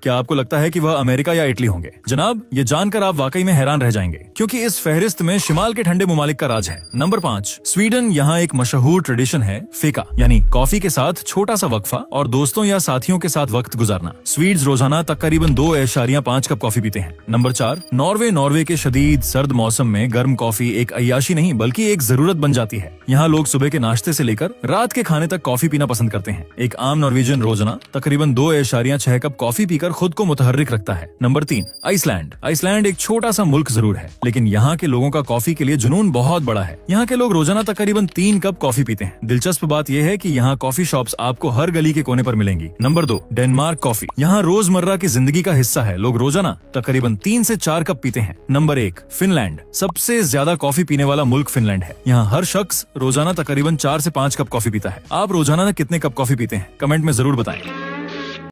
क्या आपको लगता है कि वह अमेरिका या इटली होंगे? जनाब, ये जानकर आप वाकई में हैरान रह जाएंगे, क्योंकि इस फहरिस्त में शिमाल के ठंडे ममालिक का राज है। Number 5, Sweden. यहाँ एक मशहूर ट्रेडिशन है फेका, यानी कॉफी के साथ छोटा सा वक्फा और दोस्तों या साथियों के साथ वक्त गुजारना। स्वीड्स रोजाना तकरीबन 2.5 कप कॉफी पीते हैं। Number 4, Norway. नॉर्वे के शदीद सर्द मौसम में गर्म कॉफी एक अय्याशी नहीं बल्कि एक जरूरत बन जाती है। यहाँ लोग सुबह के नाश्ते से लेकर रात के खाने तक कॉफी पीना पसंद करते हैं। एक आम नॉर्वेजियन रोजाना तकरीबन 2.6 कप कॉफी पीकर खुद को मुतहर्रिक रखता है। Number 3, Iceland. आइसलैंड एक छोटा सा मुल्क जरूर है, लेकिन यहाँ के लोगों का कॉफी के लिए जुनून बहुत बड़ा है। यहाँ के लोग रोजाना तकरीबन 3 कप कॉफी पीते हैं। दिलचस्प बात यह है कि यहाँ कॉफी शॉप्स आपको हर गली के कोने पर मिलेंगी। Number 2, Denmark. कॉफी यहाँ रोजमर्रा की जिंदगी का हिस्सा है। लोग रोजाना तकरीबन 3 से 4 कप पीते हैं। Number 1, Finland. सबसे ज्यादा कॉफी पीने वाला मुल्क फिनलैंड है। यहाँ हर शख्स रोजाना तकरीबन 4 से 5 कप कॉफी पीता है। आप रोजाना कितने कप कॉफी पीते हैं? कमेंट में जरूर बताएं।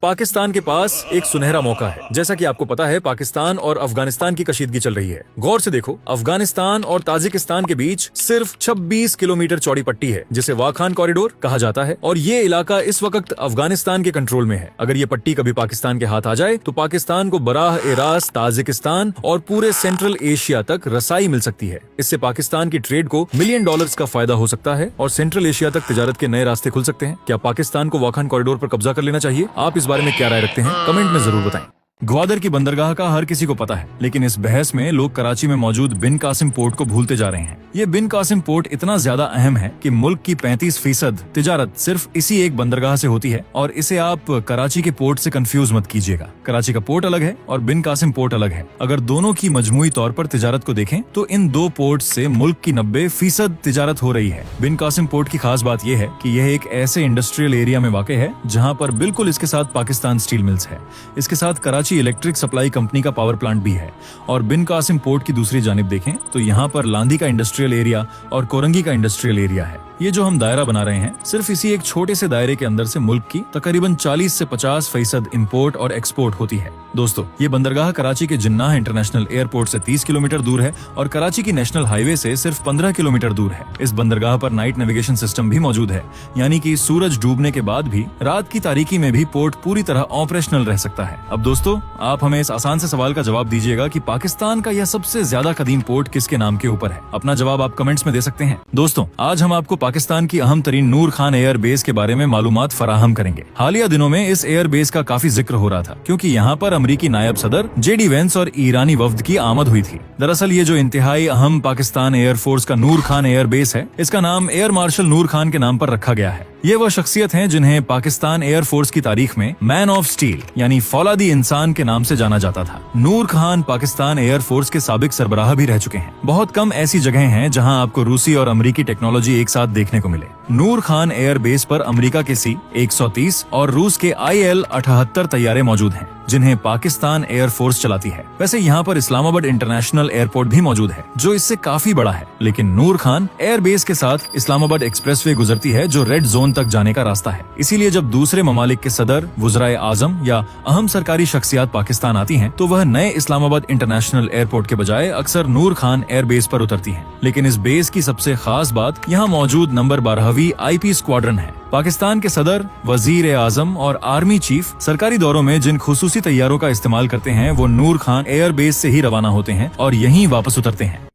पाकिस्तान के पास एक सुनहरा मौका है। जैसा कि आपको पता है, पाकिस्तान और अफगानिस्तान की कशीदगी चल रही है। गौर से देखो, अफगानिस्तान और ताजिकिस्तान के बीच सिर्फ 26 किलोमीटर चौड़ी पट्टी है, जिसे वाखान कॉरिडोर कहा जाता है, और ये इलाका इस वक्त अफगानिस्तान के कंट्रोल में है। अगर ये पट्टी कभी पाकिस्तान के हाथ आ जाए तो पाकिस्तान को बराह रास्त ताजिकिस्तान और पूरे सेंट्रल एशिया तक रसाई मिल सकती है। इससे पाकिस्तान की ट्रेड को $1 मिलियन का फायदा हो सकता है और सेंट्रल एशिया तक तिजारत के नए रास्ते खुल सकते हैं। क्या पाकिस्तान को वाखान कॉरिडोर पर कब्जा कर लेना चाहिए? आप इस बारे में क्या राय रखते हैं? कमेंट में जरूर बताएं। ग्वादर की बंदरगाह का हर किसी को पता है, लेकिन इस बहस में लोग कराची में मौजूद बिन कासिम पोर्ट को भूलते जा रहे हैं। ये बिन कासिम पोर्ट इतना ज्यादा अहम है कि मुल्क की 35% तिजारत सिर्फ इसी एक बंदरगाह से होती है, और इसे आप कराची के पोर्ट से कंफ्यूज मत कीजिएगा। कराची का पोर्ट अलग है और बिन कासिम पोर्ट अलग है। अगर दोनों की मजमूई तौर पर तिजारत को देखें तो इन 2 पोर्ट से मुल्क की 90% तिजारत हो रही है। बिन कासिम पोर्ट की खास बात यह है कि यह एक ऐसे इंडस्ट्रियल एरिया में वाक़ है जहाँ पर बिल्कुल इसके साथ पाकिस्तान स्टील मिल्स है। इसके साथ कराची इलेक्ट्रिक सप्लाई कंपनी का पावर प्लांट भी है। और बिन कासिम पोर्ट की दूसरी जानिब देखें तो यहाँ पर लांदी का इंडस्ट्रियल एरिया और कोरंगी का इंडस्ट्रियल एरिया है। ये जो हम दायरा बना रहे हैं, सिर्फ इसी एक छोटे से दायरे के अंदर से मुल्क की तकरीबन 40 से 50% इंपोर्ट और एक्सपोर्ट होती है। दोस्तों, ये बंदरगाह कराची के जिन्नाह इंटरनेशनल एयरपोर्ट से 30 किलोमीटर दूर है और कराची की नेशनल हाईवे से सिर्फ 15 किलोमीटर दूर है। इस बंदरगाह पर नाइट नेविगेशन सिस्टम भी मौजूद है, यानी कि सूरज डूबने के बाद भी रात की तारीकी में भी पोर्ट पूरी तरह ऑपरेशनल रह सकता है। अब दोस्तों, आप हमें इस आसान से सवाल का जवाब दीजिएगा कि पाकिस्तान का यह सबसे ज्यादा कदीम पोर्ट किसके नाम के ऊपर है? अपना जवाब आप कमेंट्स में दे सकते हैं। दोस्तों, आज हम आपको पाकिस्तान की अहम तरीन नूर खान एयर बेस के बारे में मालूमात फराहम करेंगे। हालिया दिनों में इस एयर बेस का काफी जिक्र हो रहा था, क्योंकि यहाँ पर अमरीकी नायब सदर JD वेंस और ईरानी वफ्द की आमद हुई थी। दरअसल ये जो इंतहाई अहम पाकिस्तान एयर फोर्स का नूर खान एयर बेस है, इसका नाम एयर मार्शल नूर खान के नाम पर रखा गया है। ये वह शख्सियत हैं जिन्हें पाकिस्तान एयर फोर्स की तारीख में मैन ऑफ स्टील यानी फौलादी इंसान के नाम से जाना जाता था। नूर खान पाकिस्तान एयर फोर्स के साबिक सरबराह भी रह चुके हैं। बहुत कम ऐसी जगह हैं जहां आपको रूसी और अमरीकी टेक्नोलॉजी एक साथ देखने को मिले। नूर खान एयर बेस पर अमरीका के C-130 और रूस के IL-78 तैयारे मौजूद हैं, जिन्हें पाकिस्तान एयर फोर्स चलाती है। वैसे यहाँ पर इस्लामाबाद इंटरनेशनल एयरपोर्ट भी मौजूद है, जो इससे काफी बड़ा है। लेकिन नूर खान एयर बेस के साथ इस्लामाबाद एक्सप्रेसवे गुजरती है, जो रेड जोन तक जाने का रास्ता है। इसीलिए जब दूसरे ममालिक के सदर, वुज़राए आजम या अहम सरकारी शख्सियात पाकिस्तान आती हैं, तो वह नए इस्लामाबाद इंटरनेशनल एयरपोर्ट के बजाय अक्सर नूर खान एयर बेस पर उतरती हैं। लेकिन इस बेस की सबसे खास बात यहाँ मौजूद नंबर 12वीं IP स्क्वाड्रन है। पाकिस्तान के सदर, वजीर आजम और आर्मी चीफ सरकारी दौरों में जिन खुसूसी तैयारों का इस्तेमाल करते हैं, वो नूर खान एयर बेस से ही रवाना होते हैं और यहीं वापस उतरते हैं।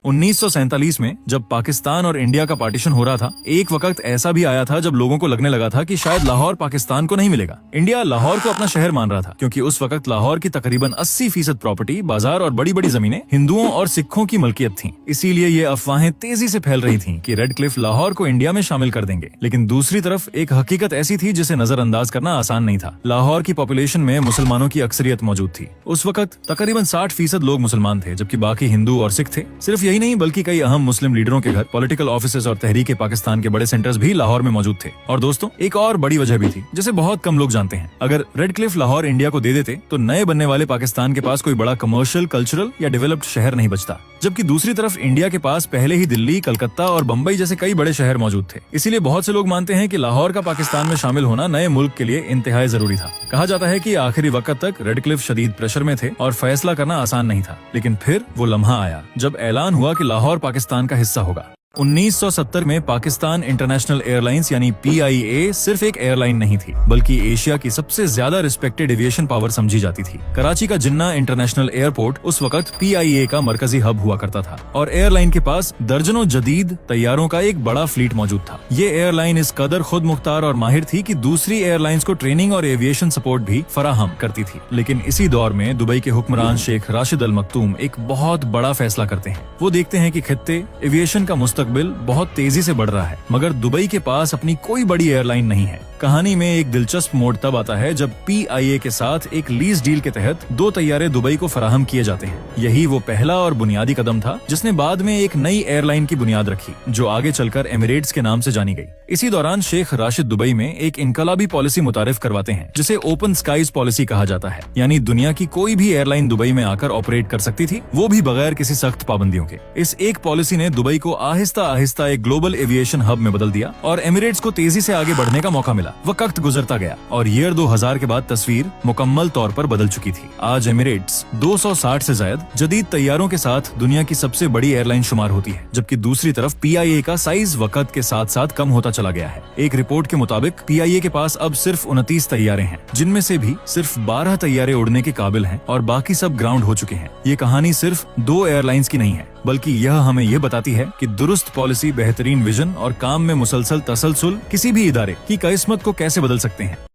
1947 में जब पाकिस्तान और इंडिया का पार्टीशन हो रहा था, एक वक्त ऐसा भी आया था जब लोगों को लगने लगा था कि शायद लाहौर पाकिस्तान को नहीं मिलेगा। इंडिया लाहौर को अपना शहर मान रहा था, क्योंकि उस वक्त लाहौर की तकरीबन 80% प्रॉपर्टी, बाजार और बड़ी बड़ी जमीनें हिंदुओं और सिखों की मलकियत थीं। इसीलिए ये अफवाहें तेजी से फैल रही थीं कि रेड क्लिफ लाहौर को इंडिया में शामिल कर देंगे। लेकिन दूसरी तरफ एक हकीकत ऐसी थी जिसे नजरअंदाज करना आसान नहीं था। लाहौर की पॉपुलेशन में मुसलमानों की अक्सरियत मौजूद थी। उस वक्त तकरीबन 60% लोग मुसलमान थे, जबकि बाकी हिंदू और सिख थे। सिर्फ यही नहीं, बल्कि कई अहम मुस्लिम लीडरों के घर, पॉलिटिकल ऑफिसर्स और तहरीक पाकिस्तान के बड़े सेंटर्स भी लाहौर में मौजूद थे। और दोस्तों, एक और बड़ी वजह भी थी जिसे बहुत कम लोग जानते हैं। अगर रेड क्लिफ लाहौर इंडिया को दे देते तो नए बनने वाले पाकिस्तान के पास कोई बड़ा कमर्शियल, कल्चरल या डेवलप्ड शहर नहीं बचता। जबकि दूसरी तरफ इंडिया के पास पहले ही दिल्ली, कलकत्ता और बम्बई जैसे कई बड़े शहर मौजूद थे। इसीलिए बहुत से लोग मानते हैं कि लाहौर का पाकिस्तान में शामिल होना नए मुल्क के लिए इंतहाई जरूरी था। कहा जाता है कि आखिरी वक्त तक रेड क्लिफ शदीद प्रेशर में थे और फैसला करना आसान नहीं था। लेकिन फिर वो लम्हा आया जब ऐलान हुआ कि लाहौर पाकिस्तान का हिस्सा होगा। 1970 में पाकिस्तान इंटरनेशनल एयरलाइंस यानी PIA सिर्फ एक एयरलाइन नहीं थी, बल्कि एशिया की सबसे ज्यादा रिस्पेक्टेड एविएशन पावर समझी जाती थी। कराची का जिन्ना इंटरनेशनल एयरपोर्ट उस वक्त PIA का मरकजी हब हुआ करता था और एयरलाइन के पास दर्जनों जदीद तैयारों का एक बड़ा फ्लीट मौजूद था। ये एयरलाइन इस कदर खुद मुख्तार और माहिर थी कि दूसरी एयरलाइंस को ट्रेनिंग और एविएशन सपोर्ट भी फराहम करती थी। लेकिन इसी दौर में दुबई के हुक्मरान शेख राशिद अल मकतूम एक बहुत बड़ा फैसला करते हैं। वो देखते हैं कि खित्ते एविएशन का मुस्तकबिल बहुत तेजी से बढ़ रहा है, मगर दुबई के पास अपनी कोई बड़ी एयरलाइन नहीं है। कहानी में एक दिलचस्प मोड़ तब आता है जब PIA के साथ एक लीज डील के तहत 2 तैयारे दुबई को फराहम किए जाते हैं। यही वो पहला और बुनियादी कदम था जिसने बाद में एक नई एयरलाइन की बुनियाद रखी, जो आगे चलकर एमिरेट्स के नाम से जानी गई। इसी दौरान शेख राशिद दुबई में एक इनकलाबी पॉलिसी मुतारिफ करवाते हैं, जिसे ओपन स्काईज पॉलिसी कहा जाता है। यानी दुनिया की कोई भी एयरलाइन दुबई में आकर ऑपरेट कर सकती थी, वो भी बगैर किसी सख्त पाबंदियों के। इस एक पॉलिसी ने दुबई को आहिस्ता आहिस्ता एक ग्लोबल एविएशन हब में बदल दिया और एमिरेट्स को तेजी से आगे बढ़ने का मौका मिला। वक्त गुजरता गया और ईयर 2000 के बाद तस्वीर मुकम्मल तौर पर बदल चुकी थी। आज एमिरेट्स 260 से ज्यादा जदीद तैयारों के साथ दुनिया की सबसे बड़ी एयरलाइन शुमार होती है, जबकि दूसरी तरफ PIA का साइज वक्त के साथ साथ कम होता चला गया है। एक रिपोर्ट के मुताबिक PIA के पास अब सिर्फ 29 तैयारे हैं, जिनमें से भी सिर्फ 12 तैयारे उड़ने के काबिल हैं और बाकी सब ग्राउंड हो चुके हैं। ये कहानी सिर्फ 2 एयरलाइंस की नहीं है, बल्कि यह हमें यह बताती है कि दुरुस्त पॉलिसी, बेहतरीन विजन और काम में मुसलसल तसलसल किसी भी इदारे की किस्मत को कैसे बदल सकते हैं।